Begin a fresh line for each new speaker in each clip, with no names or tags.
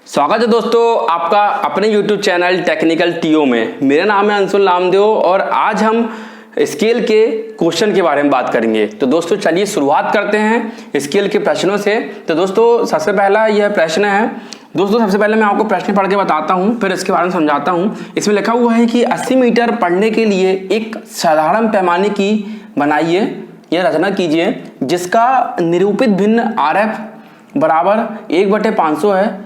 स्वागत है दोस्तों आपका अपने YouTube चैनल टेक्निकल टीओ में। मेरा नाम है अंशुल नामदेव और आज हम स्केल के क्वेश्चन के बारे में बात करेंगे। तो दोस्तों चलिए शुरुआत करते हैं स्केल के प्रश्नों से। तो दोस्तों सबसे पहला यह प्रश्न है। दोस्तों सबसे पहले मैं आपको प्रश्न पढ़ के बताता हूँ, फिर इसके बारे में समझाता हूँ। इसमें लिखा हुआ है कि 80 मीटर पढ़ने के लिए एक साधारण पैमाने की बनाइए या रचना कीजिए जिसका निरूपित भिन्न RF बराबर 1/500 है।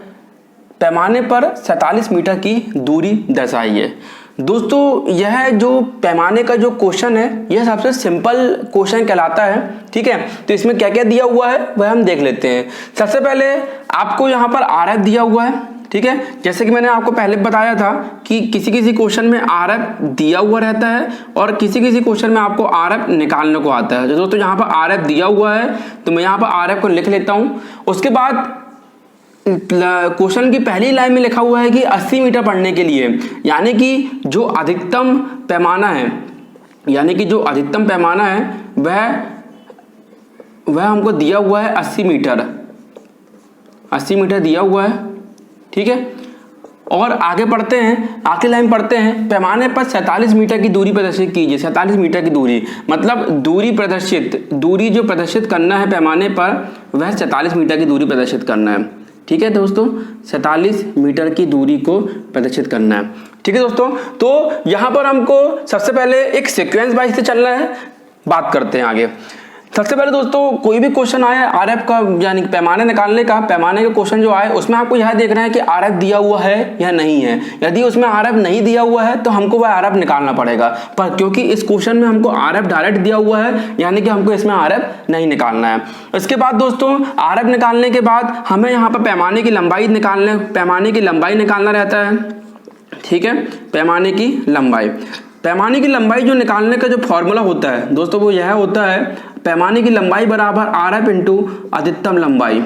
पैमाने पर 47 मीटर की दूरी दर्शाइए। दोस्तों यह जो पैमाने का जो क्वेश्चन है यह सबसे सिंपल क्वेश्चन कहलाता है। ठीक है, तो इसमें क्या क्या दिया हुआ है वह हम देख लेते हैं। सबसे पहले आपको यहाँ पर RF दिया हुआ है। ठीक है, जैसे कि मैंने आपको पहले बताया था कि किसी किसी क्वेश्चन में RF दिया हुआ रहता है और किसी किसी क्वेश्चन में आपको RF निकालने को आता है। तो दोस्तों यहाँ पर RF दिया हुआ है तो मैं यहाँ पर RF को लिख लेता हूँ। उसके बाद क्वेश्चन की पहली लाइन में लिखा हुआ है कि 80 मीटर पढ़ने के लिए, यानी कि जो अधिकतम पैमाना है वह हमको दिया हुआ है 80 मीटर दिया हुआ है। ठीक है, और आगे पढ़ते हैं, आखिरी लाइन पढ़ते हैं। पैमाने पर 47 मीटर की दूरी प्रदर्शित कीजिए। 47 मीटर की दूरी मतलब दूरी जो प्रदर्शित करना है पैमाने पर वह 47 मीटर की दूरी प्रदर्शित करना है। ठीक है दोस्तों, 47 मीटर की दूरी को प्रदर्शित करना है। ठीक है दोस्तों, तो यहाँ पर हमको सबसे पहले एक सीक्वेंस वाइज से चलना है। बात करते हैं आगे। सबसे पहले दोस्तों कोई भी क्वेश्चन आया RF का यानी पैमाने निकालने का, पैमाने का क्वेश्चन जो आए उसमें आपको यह देखना है कि RF दिया हुआ है या नहीं है। यदि उसमें RF नहीं दिया हुआ है तो हमको वह RF निकालना पड़ेगा, पर क्योंकि इस क्वेश्चन में हमको RF डायरेक्ट दिया हुआ है यानी कि हमको इसमें RF नहीं निकालना है। इसके बाद दोस्तों RF निकालने के बाद हमें यहाँ पर पैमाने की लंबाई निकालना रहता है। ठीक है, पैमाने की लंबाई जो निकालने का जो फॉर्मूला होता है दोस्तों वो यह होता है, पैमाने की लंबाई बराबर RF इंटू अधिकतम लंबाई।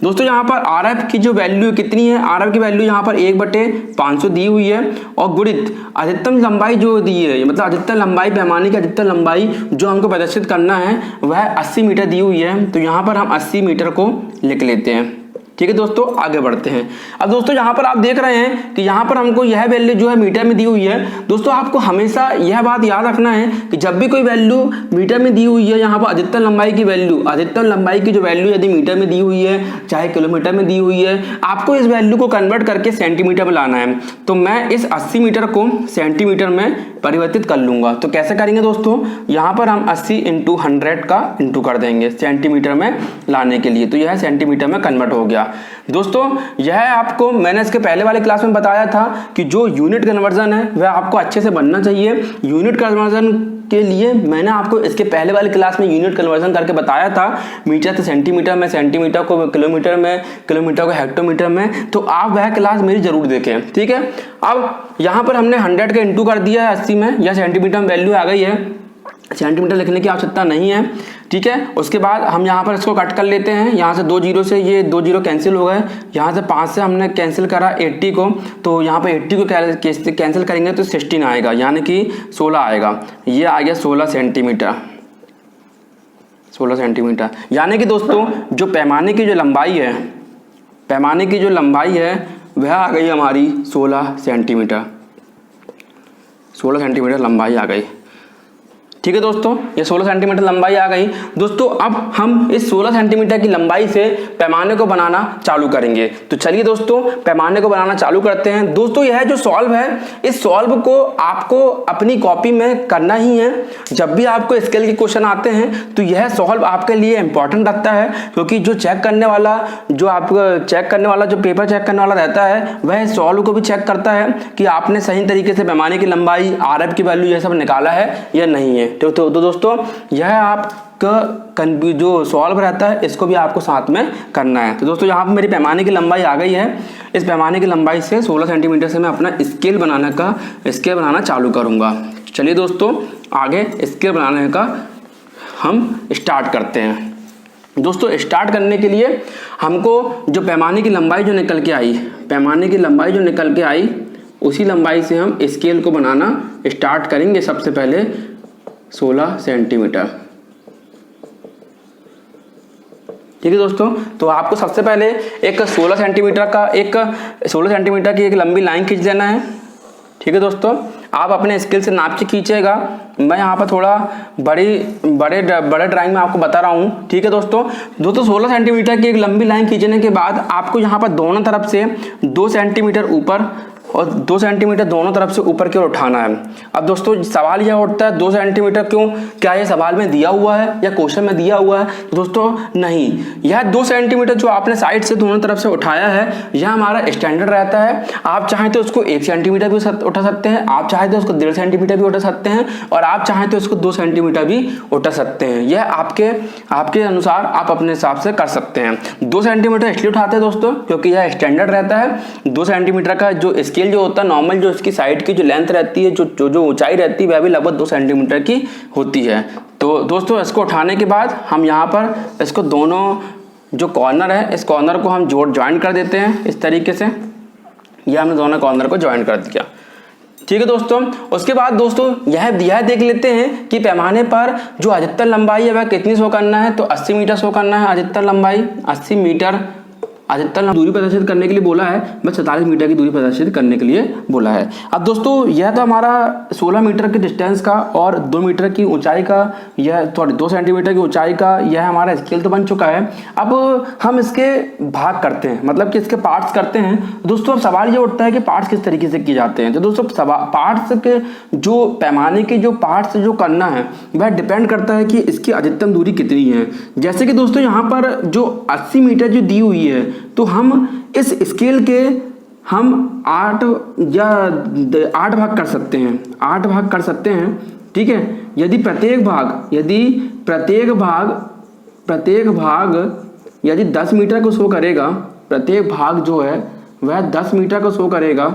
दोस्तों यहाँ पर RF की जो वैल्यू कितनी है, RF की वैल्यू यहाँ पर 1/500 दी हुई है और गुणित अधिकतम लंबाई जो दी है, मतलब अधिकतम लंबाई, पैमाने की अधिकतम लंबाई जो हमको प्रदर्शित करना है वह 80 मीटर दी हुई है। तो यहाँ पर हम 80 मीटर को लिख लेते हैं। ठीक है दोस्तों, आगे बढ़ते हैं। अब दोस्तों यहाँ पर आप देख रहे हैं कि यहाँ पर हमको यह वैल्यू जो है मीटर में दी हुई है। दोस्तों आपको हमेशा यह बात याद रखना है कि जब भी कोई वैल्यू मीटर में दी हुई है, यहाँ पर अधिकतम लंबाई की जो वैल्यू यदि मीटर में दी हुई है चाहे किलोमीटर में दी हुई है, आपको इस वैल्यू को कन्वर्ट करके सेंटीमीटर में लाना है। तो मैं इस 80 मीटर को सेंटीमीटर में परिवर्तित कर लूंगा। तो कैसे करेंगे दोस्तों, यहाँ पर हम 80 इंटू 100 का इंटू कर देंगे सेंटीमीटर में लाने के लिए। तो यह सेंटीमीटर में कन्वर्ट हो गया। दोस्तों यह आपको मैंने इसके पहले वाले क्लास में बताया था कि जो यूनिट कन्वर्जन है वह आपको अच्छे से बनना चाहिए। यूनिट कन्वर्जन के लिए मैंने आपको इसके पहले वाली क्लास में यूनिट कन्वर्जन करके बताया था, मीटर से सेंटीमीटर में, सेंटीमीटर को किलोमीटर में, किलोमीटर को हेक्टोमीटर में। तो आप वह क्लास मेरी जरूर देखें। ठीक है, अब यहाँ पर हमने 100 का इंटू कर दिया है 80 में, या सेंटीमीटर में वैल्यू आ गई है, सेंटीमीटर लिखने की आवश्यकता नहीं है। ठीक है, उसके बाद हम यहाँ पर इसको कट कर लेते हैं। यहाँ से 2 जीरो से ये 2 जीरो कैंसिल हो गए। यहाँ से 5 से हमने कैंसिल करा 80 को, तो यहाँ पर 80 को कैंसिल करेंगे तो 16 आएगा, यानी कि 16 आएगा। ये आ गया 16 सेंटीमीटर। यानी कि दोस्तों जो पैमाने की जो लंबाई है वह आ गई हमारी 16 सेंटीमीटर। 16 सेंटीमीटर लंबाई आ गई। ठीक है दोस्तों, ये 16 सेंटीमीटर लंबाई आ गई। दोस्तों अब हम इस 16 सेंटीमीटर की लंबाई से पैमाने को बनाना चालू करेंगे। तो चलिए दोस्तों पैमाने को बनाना चालू करते हैं। दोस्तों यह जो सॉल्व है, इस सॉल्व को आपको अपनी कॉपी में करना ही है। जब भी आपको स्केल के क्वेश्चन आते हैं तो यह सॉल्व आपके लिए इंपॉर्टेंट रखता है, क्योंकि जो पेपर चेक करने वाला रहता है वह सॉल्व को भी चेक करता है कि आपने सही तरीके से पैमाने की लंबाई, RF की वैल्यू यह सब निकाला है या नहीं है। तो दोस्तों यह आपका जो सॉल्व रहता है इसको भी आपको साथ में करना है। तो दोस्तों यहाँ पर मेरी पैमाने की लंबाई आ गई है। इस पैमाने की लंबाई से 16 सेंटीमीटर से मैं अपना स्केल बनाना चालू करूँगा। चलिए दोस्तों आगे स्केल बनाने का हम स्टार्ट करते हैं। दोस्तों स्टार्ट करने के लिए हमको जो पैमाने की लंबाई जो निकल के आई उसी लंबाई से हम स्केल को बनाना स्टार्ट करेंगे। सबसे पहले 16 सेंटीमीटर। ठीक है दोस्तों। तो आपको सबसे पहले एक 16 सेंटीमीटर की एक लंबी लाइन खींच देना है। ठीक है दोस्तों, आप अपने स्केल से नाप के खींचेगा। मैं यहाँ पर थोड़ा बड़े ड्राइंग में आपको बता रहा हूँ। ठीक है दोस्तों 16 सेंटीमीटर की एक लंबी लाइन खींचने के बाद आपको यहाँ पर दोनों तरफ से 2 सेंटीमीटर ऊपर और 2 सेंटीमीटर दोनों तरफ से ऊपर की ओर उठाना है। अब दोस्तों सवाल यह उठता है 2 सेंटीमीटर क्यों, क्या ये सवाल में दिया हुआ है या क्वेश्चन में दिया हुआ है? तो दोस्तों नहीं, यह 2 सेंटीमीटर जो आपने साइड से दोनों तरफ से उठाया है यह हमारा स्टैंडर्ड रहता है। आप चाहें तो उसको 1 सेंटीमीटर भी उठा सकते हैं, आप चाहें तो उसको 1.5 सेंटीमीटर भी उठा सकते हैं और आप चाहें तो उसको 2 सेंटीमीटर भी उठा सकते हैं। यह आपके अनुसार आप अपने हिसाब से कर सकते हैं। 2 सेंटीमीटर इसलिए उठाते हैं दोस्तों क्योंकि यह स्टैंडर्ड रहता है। 2 सेंटीमीटर का जो स्केल जो होता है नॉर्मल, जो इसकी साइड की जो लेंथ रहती है, जो ऊंचाई रहती है वह भी लगभग 2 सेंटीमीटर की होती है। तो दोस्तों इसको उठाने के बाद हम यहाँ पर इसको दोनों जो कॉर्नर है इस कॉर्नर को हम ज्वाइन कर देते हैं इस तरीके से। यह हमने दोनों कॉर्नर को ज्वाइन कर दिया। ठीक है दोस्तों, उसके बाद दोस्तों यह देख लेते हैं कि पैमाने पर जो अधिकतम लंबाई है वह कितनी शो करना है। तो 80 मीटर शो करना है अधिकतम लंबाई, 80 मीटर अधिकतम दूरी प्रदर्शित करने के लिए बोला है। बस 47 मीटर की दूरी प्रदर्शित करने के लिए बोला है। अब दोस्तों यह तो हमारा 16 मीटर के डिस्टेंस का और 2 मीटर की ऊंचाई का, यह 2 सेंटीमीटर की ऊंचाई का यह हमारा स्केल तो बन चुका है। अब हम इसके भाग करते हैं, मतलब कि इसके पार्ट्स करते हैं। दोस्तों अब सवाल ये उठता है कि पार्ट्स किस तरीके से किए जाते हैं। तो दोस्तों पार्ट्स के जो पैमाने के जो पार्ट्स जो करना है वह डिपेंड करता है कि इसकी अधिकतम दूरी कितनी है। जैसे कि दोस्तों यहाँ पर जो 80 मीटर जो दी हुई है तो हम इस स्केल के हम 8 भाग कर सकते हैं, 8 भाग कर सकते हैं। ठीक है, यदि प्रत्येक भाग यदि 10 मीटर को शो करेगा, प्रत्येक भाग जो है वह 10 मीटर को शो करेगा,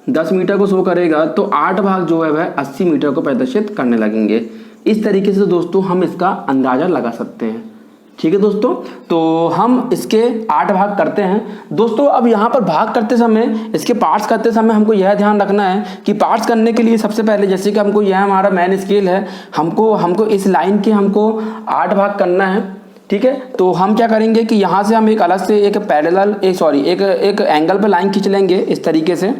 10 मीटर को शो करेगा तो 8 भाग जो है वह 80 मीटर को प्रदर्शित करने लगेंगे। इस तरीके से दोस्तों हम इसका अंदाजा लगा सकते हैं। ठीक है दोस्तों, तो हम इसके 8 भाग करते हैं। दोस्तों अब यहाँ पर भाग करते समय, इसके पार्ट्स करते समय हमको यह ध्यान रखना है कि पार्ट्स करने के लिए सबसे पहले जैसे कि हमको यह हमारा मेन स्केल है, हमको इस लाइन के हमको 8 भाग करना है। ठीक है, तो हम क्या करेंगे कि यहाँ से हम एक अलग से एक एक एंगल पे लाइन खींच लेंगे इस तरीके से।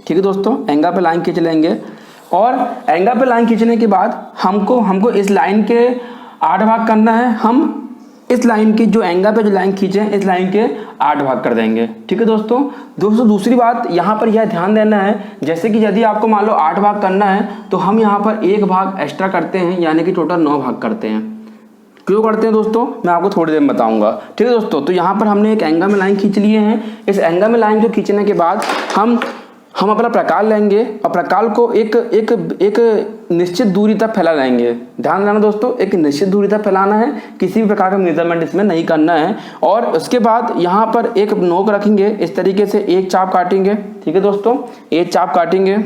ठीक है दोस्तों, एंगल पे लाइन खींच लेंगे और एंगल पे लाइन खींचने के बाद हमको इस लाइन के 8 भाग करना है। हम इस लाइन की जो एंगल पे जो लाइन खींचे इस लाइन के 8 भाग कर देंगे। ठीक है दोस्तों दूसरी बात यहाँ पर यह ध्यान देना है, जैसे कि यदि आपको मान लो 8 भाग करना है तो हम यहाँ पर 1 भाग एक्स्ट्रा करते हैं, यानी कि टोटल 9 भाग करते हैं। क्यों करते हैं दोस्तों मैं आपको थोड़ी देर में बताऊंगा। ठीक है दोस्तों, तो यहाँ पर हमने एक एंगल में लाइन खींच लिए हैं। इस एंगल में लाइन को खींचने के बाद हम अपना प्रकार लेंगे और प्रकार को एक निश्चित दूरी तक फैला लेंगे। ध्यान देना दोस्तों, एक निश्चित दूरी तक फैलाना है, किसी भी प्रकार का मेजरमेंट इसमें नहीं करना है। और उसके बाद यहाँ पर एक नोक रखेंगे, इस तरीके से एक चाप काटेंगे। ठीक है दोस्तों, एक चाप काटेंगे,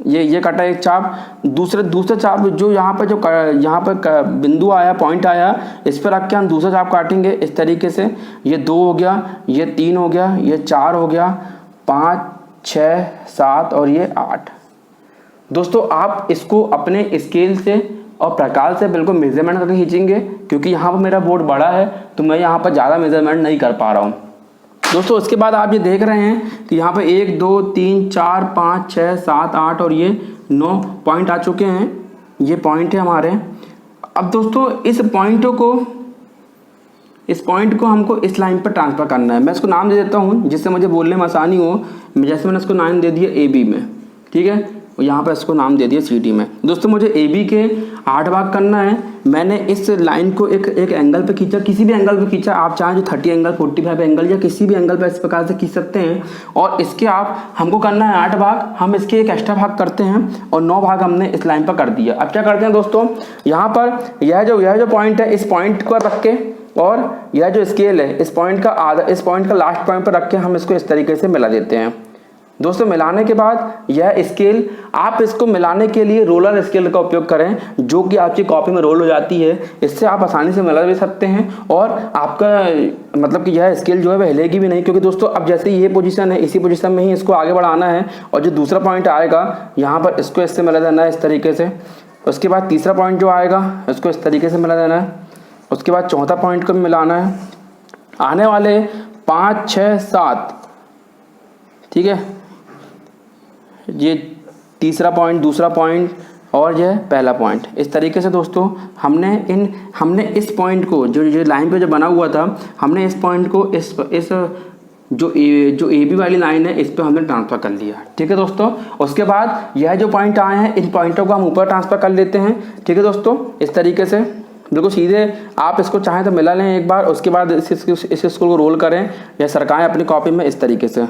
ये कटा एक चाप। दूसरा चाप जो यहाँ पर बिंदु आया, पॉइंट आया, इस पर रख के हम दूसरा चाप काटेंगे इस तरीके से। ये 2 हो गया, ये 3 हो गया, ये 4 हो गया, 5 6 7 और ये 8। दोस्तों आप इसको अपने स्केल से और प्रकार से बिल्कुल मेजरमेंट करके खींचेंगे, क्योंकि यहाँ पर मेरा बोर्ड बड़ा है तो मैं यहाँ पर ज़्यादा मेजरमेंट नहीं कर पा रहा हूँ। दोस्तों उसके बाद आप ये देख रहे हैं कि यहाँ पर 1 2 3 4 5 6 7 8 और ये 9 पॉइंट आ चुके हैं। ये पॉइंट है हमारे। अब दोस्तों इस पॉइंट को हमको इस लाइन पर ट्रांसफर करना है। मैं इसको नाम दे देता हूँ जिससे मुझे बोलने में आसानी हो। जैसे मैंने इसको नाम दे दिया AB में, ठीक है, और यहाँ पर इसको नाम दे दिया CD में। दोस्तों मुझे AB के 8 भाग करना है। मैंने इस लाइन को एक एंगल पे खींचा, किसी भी एंगल पे खींचा, आप चाहें जो 30 एंगल 45 एंगल या किसी भी एंगल पे इस प्रकार से खींच सकते हैं। और इसके हमको करना है 8 भाग। हम इसके एक एक्स्ट्रा भाग करते हैं और 9 भाग हमने इस लाइन पर कर दिया। अब क्या करते हैं दोस्तों, यहाँ पर यह जो पॉइंट है, इस पॉइंट को रख के और यह जो स्केल है इस पॉइंट का लास्ट पॉइंट पर रख के हम इसको इस तरीके से मिला देते हैं। दोस्तों मिलाने के बाद यह स्केल, आप इसको मिलाने के लिए रोलर स्केल का उपयोग करें, जो कि आपकी कॉपी में रोल हो जाती है। इससे आप आसानी से मिला भी सकते हैं और आपका मतलब कि यह स्केल जो है वह हिलेगी भी नहीं। क्योंकि दोस्तों अब जैसे ये पोजीशन है, इसी पोजीशन में ही इसको आगे बढ़ाना है और जो दूसरा पॉइंट आएगा यहाँ पर इसको इससे मिला देना है इस तरीके से। उसके बाद तीसरा पॉइंट जो आएगा इसको इस तरीके से मिला देना है। उसके बाद चौथा पॉइंट को भी मिलाना है। आने वाले 5, 6, 7, ठीक है, ये तीसरा पॉइंट, दूसरा पॉइंट और ये पहला पॉइंट। इस तरीके से दोस्तों हमने इस पॉइंट को जो लाइन पे जो बना हुआ था, हमने इस पॉइंट को इस जो ए बी वाली लाइन है इस पे हमने ट्रांसफ़र कर लिया। ठीक है दोस्तों, उसके बाद यह जो पॉइंट आए हैं इन पॉइंटों को हम ऊपर ट्रांसफ़र कर लेते हैं। ठीक है दोस्तों, इस तरीके से बिल्कुल सीधे आप इसको चाहें तो मिला लें एक बार, उसके बाद इस स्कूल को रोल करें या सरकाएं अपनी कॉपी में इस तरीके से।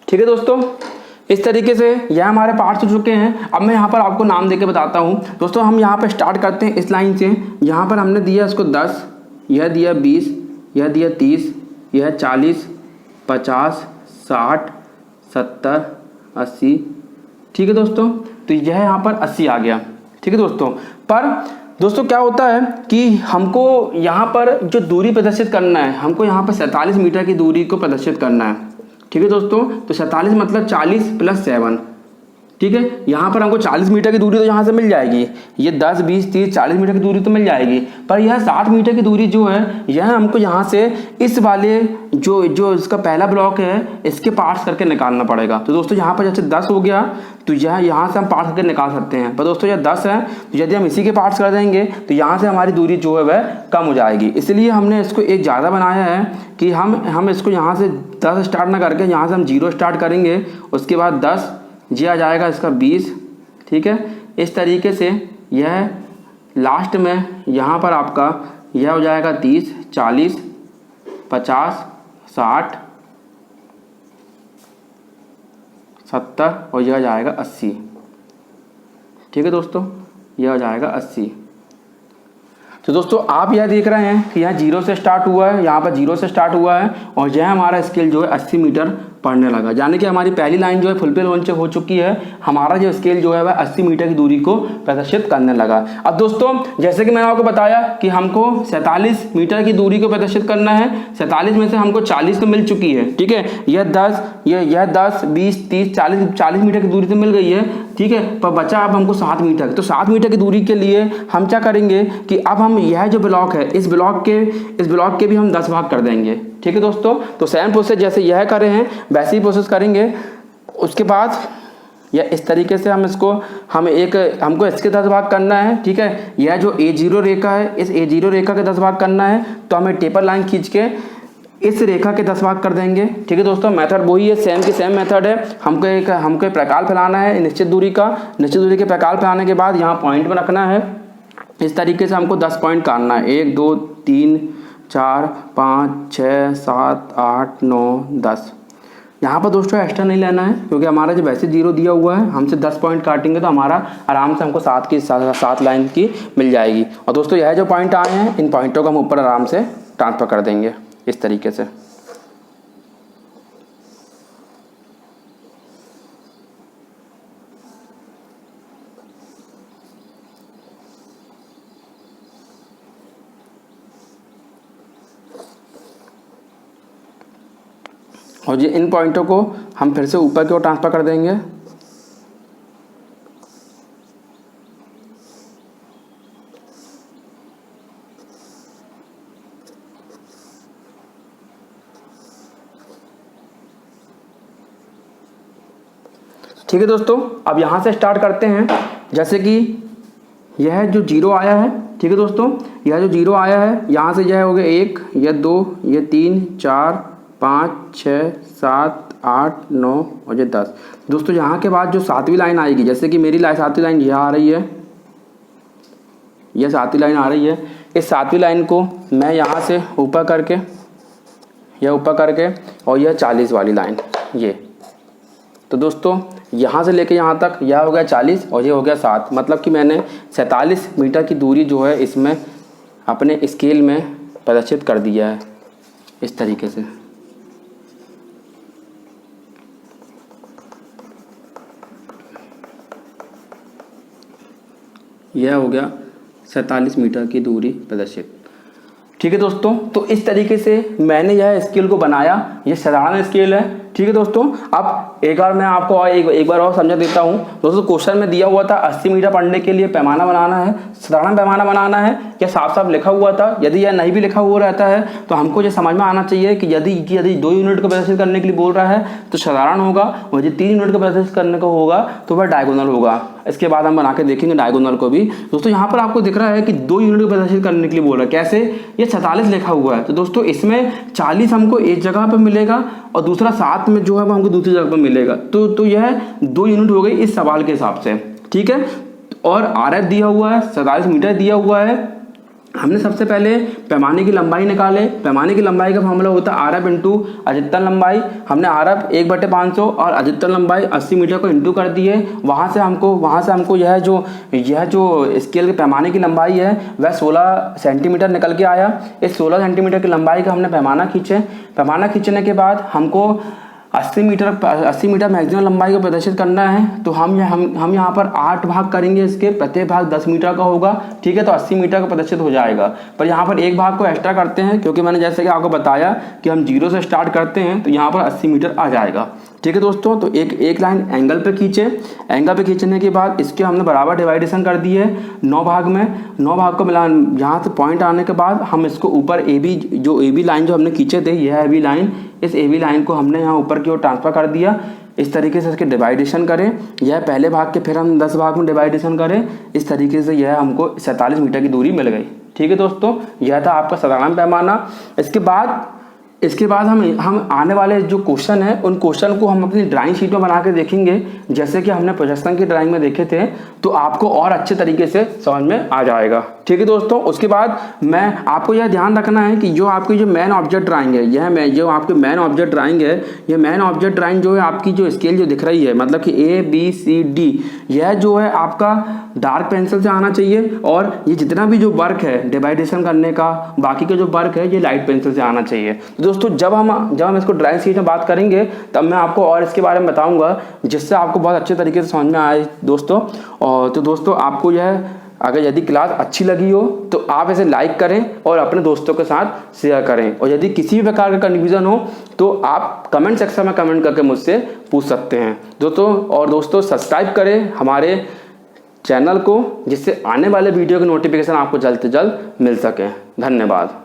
ठीक है दोस्तों, इस तरीके से यह हमारे पार्ट्स हो चुके हैं। अब मैं यहाँ पर आपको नाम देके बताता हूँ दोस्तों। हम यहाँ पर स्टार्ट करते हैं इस लाइन से। यहाँ पर हमने दिया इसको 10, यह दिया 20, यह दिया 30, यह 40, 50, 60, 70, 80। ठीक है दोस्तों, तो यह यहाँ पर 80 आ गया। ठीक है दोस्तों, पर दोस्तों क्या होता है कि हमको यहाँ पर जो दूरी प्रदर्शित करना है, हमको यहाँ पर 47 मीटर की दूरी को प्रदर्शित करना है। ठीक है दोस्तों, तो 47 मतलब 40 + 7। ठीक है, यहाँ पर हमको 40 मीटर की दूरी तो यहाँ से मिल जाएगी, ये 10, 20, 30, 40 मीटर की दूरी तो मिल जाएगी, पर यह 60 मीटर की दूरी जो है यह हमको यहाँ से इस वाले जो इसका पहला ब्लॉक है इसके पार्ट्स करके निकालना पड़ेगा। तो दोस्तों यहाँ पर जैसे 10 हो गया तो यह यहाँ से हम पार्ट्स करके निकाल सकते हैं। पर दोस्तों यह 10 है तो यदि हम इसी के पार्ट्स कर देंगे तो यहाँ से हमारी दूरी जो है वह कम हो जाएगी। इसलिए हमने इसको एक ज़्यादा बनाया है कि हम इसको यहाँ से 10 स्टार्ट ना करके यहाँ से हम 0 स्टार्ट करेंगे, उसके बाद 10, ये आ जाएगा इसका 20। ठीक है, इस तरीके से यह लास्ट में यहाँ पर आपका यह हो जाएगा 30, 40, 50, 60, 70 और यह जाएगा 80। ठीक है दोस्तों, यह हो जाएगा 80। तो दोस्तों आप यह देख रहे हैं कि यहाँ 0 से स्टार्ट हुआ है, यहाँ पर 0 से स्टार्ट हुआ है और यह हमारा स्केल जो है 80 मीटर पढ़ने लगा, यानी कि हमारी पहली लाइन जो है फुलफिल हो चुकी है। हमारा जो स्केल जो है वह 80 मीटर की दूरी को प्रदर्शित करने लगा। अब दोस्तों जैसे कि मैंने आपको बताया कि हमको 47 मीटर की दूरी को प्रदर्शित करना है। 47 में से हमको 40 तो मिल चुकी है। ठीक है, यह 10, 20, 30, 40 मीटर की दूरी तो मिल गई है। ठीक है, पर बचा अब हमको 7 मीटर। तो 7 मीटर की दूरी के लिए हम क्या करेंगे कि अब हम यह जो ब्लॉक है इस ब्लॉक के भी हम 10 भाग कर देंगे। ठीक है दोस्तों, तो सेम प्रोसेस जैसे यह करे हैं वैसे ही प्रोसेस करेंगे। उसके बाद या इस तरीके से हमको इसके 10 भाग करना है। ठीक है, यह जो A0 रेखा है इस A0 रेखा के 10 भाग करना है, तो हमें टेपर लाइन खींच के इस रेखा के 10 भाग कर देंगे। ठीक है दोस्तों, मेथड वही है, सेम मेथड है। हमको प्रकाल फैलाना है निश्चित दूरी के प्रकाल फैलाने के बाद यहाँ पॉइंट में रखना है। इस तरीके से हमको 10 पॉइंट काटना है, 1, 2, 3, 4, 5, 6, 7, 8, 9, 10। यहाँ पर दोस्तों एक्स्ट्रा नहीं लेना है क्योंकि हमारा जो वैसे 0 दिया हुआ है, हमसे 10 पॉइंट काटेंगे तो हमारा आराम से हमको 7 लाइन की मिल जाएगी। और दोस्तों यह जो पॉइंट आए हैं इन पॉइंटों को हम ऊपर आराम से ट्रांसफ़र कर देंगे इस तरीके से। और ये इन पॉइंटों को हम फिर से ऊपर की ओर ट्रांसफ़र कर देंगे। ठीक है दोस्तों, अब यहाँ से स्टार्ट करते हैं। जैसे कि यह जो 0 आया है, ठीक है दोस्तों, यह जो 0 आया है यहाँ से यह हो गया 1, यह 2, यह 3, 4, 5, 6, 7, 8, 9 और ये 10। दोस्तों यहाँ के बाद जो 7वीं लाइन आएगी, जैसे कि मेरी 7वीं लाइन यह आ रही है, यह 7वीं लाइन आ रही है। इस 7वीं लाइन को मैं यहाँ से ऊपर करके और यह 40 वाली लाइन ये। तो दोस्तों यहाँ से लेके यहाँ तक यह हो गया 40 और ये हो गया 7, मतलब कि मैंने 47 मीटर की दूरी जो है इसमें अपने स्केल में प्रदर्शित कर दिया है इस तरीके से। यह हो गया 47 मीटर की दूरी प्रदर्शित। ठीक है दोस्तों, तो इस तरीके से मैंने यह स्केल को बनाया, ये साधारण स्केल है। ठीक है दोस्तों, अब एक बार मैं आपको और एक बार और समझा देता हूँ। दोस्तों क्वेश्चन में दिया हुआ था 80 मीटर पढ़ने के लिए पैमाना बनाना है, साधारण पैमाना बनाना है, क्या साफ साफ लिखा हुआ था। यदि यह नहीं भी लिखा हुआ रहता है तो हमको ये समझ में आना चाहिए कि यदि 2 यूनिट को प्रदर्शित करने के लिए बोल रहा है तो साधारण होगा, और यदि 3 यूनिट को प्रदर्शित करने को होगा तो वह डायगोनल होगा। इसके बाद हम बना के देखेंगे डायगोनल को भी। दोस्तों यहाँ पर आपको दिख रहा है कि 2 यूनिट को प्रदर्शित करने के लिए बोल रहा है, कैसे, ये 47 लिखा हुआ है, तो दोस्तों इसमें 40 हमको एक जगह पर मिलेगा और दूसरा 7 में जो है वो हमको दूसरी जगह पर मिलेगा। तो यह 2 यूनिट हो गई इस सवाल के हिसाब से। ठीक है, और RF दिया हुआ है, 47 मीटर दिया हुआ है। हमने सबसे पहले पैमाने की लंबाई निकाले। पैमाने की लंबाई का फॉर्मूला होता है RF इंटू अधिकतम लंबाई। हमने RF 1/500 और अधिकतम लंबाई 80 मीटर को इंटू कर दिए। वहाँ से हमको यह जो स्केल के पैमाने की लंबाई है वह 16 सेंटीमीटर निकल के आया। इस 16 सेंटीमीटर की लंबाई का हमने पैमाना खींचे। पैमाना खींचने के बाद हमको 80 मीटर मैक्सिमम लंबाई को प्रदर्शित करना है, तो हम यहाँ पर 8 भाग करेंगे इसके, प्रत्येक भाग 10 मीटर का होगा। ठीक है, तो 80 मीटर का प्रदर्शित हो जाएगा। पर यहाँ पर एक भाग को एक्स्ट्रा करते हैं, क्योंकि मैंने जैसे कि आपको बताया कि हम 0 से स्टार्ट करते हैं, तो यहाँ पर 80 मीटर आ जाएगा। ठीक है दोस्तों, तो एक लाइन एंगल पे खींचे। एंगल पे खींचने के बाद इसके हमने बराबर डिवाइडेशन कर दी है 9 भाग में। 9 भाग को मिला, यहाँ से पॉइंट आने के बाद हम इसको ऊपर AB लाइन जो हमने खींचे थे, यह AB लाइन, इस AB लाइन को हमने यहाँ ऊपर की ओर ट्रांसफर कर दिया। इस तरीके से इसके डिवाइडेशन करें, यह पहले भाग के फिर हम 10 भाग में डिवाइडेशन करें। इस तरीके से यह हमको 47 मीटर की दूरी मिल गई। ठीक है दोस्तों, यह था आपका साधारण पैमाना। इसके बाद हम आने वाले जो क्वेश्चन है उन क्वेश्चन को हम अपनी ड्राइंग शीट में बना के देखेंगे, जैसे कि हमने प्रोजेक्शन की ड्राइंग में देखे थे, तो आपको और अच्छे तरीके से समझ में आ जाएगा। ठीक है दोस्तों, उसके बाद आपको यह ध्यान रखना है कि जो आपकी जो मेन ऑब्जेक्ट ड्राइंग है, जो आपकी मेन ऑब्जेक्ट ड्राइंग है, यह मेन ऑब्जेक्ट ड्राइंग जो है आपकी जो स्केल जो दिख रही है, मतलब कि ABCD, यह जो है आपका डार्क पेंसिल से आना चाहिए, और ये जितना भी जो वर्क है डिवाइडेशन करने का, बाकी का जो वर्क है, ये लाइट पेंसिल से आना चाहिए। तो दोस्तों जब हम इसको ड्राइंग शीट में बात करेंगे तब मैं आपको और इसके बारे में बताऊंगा, जिससे आपको बहुत अच्छे तरीके से समझ में आए दोस्तों। और तो दोस्तों आपको अगर यदि क्लास अच्छी लगी हो तो आप इसे लाइक करें और अपने दोस्तों के साथ शेयर करें, और यदि किसी भी प्रकार का कन्फ्यूजन हो तो आप कमेंट सेक्शन में कमेंट करके मुझसे पूछ सकते हैं दोस्तों। सब्सक्राइब करें हमारे चैनल को, जिससे आने वाले वीडियो के नोटिफिकेशन आपको जल्द से जल्द मिल सके। धन्यवाद।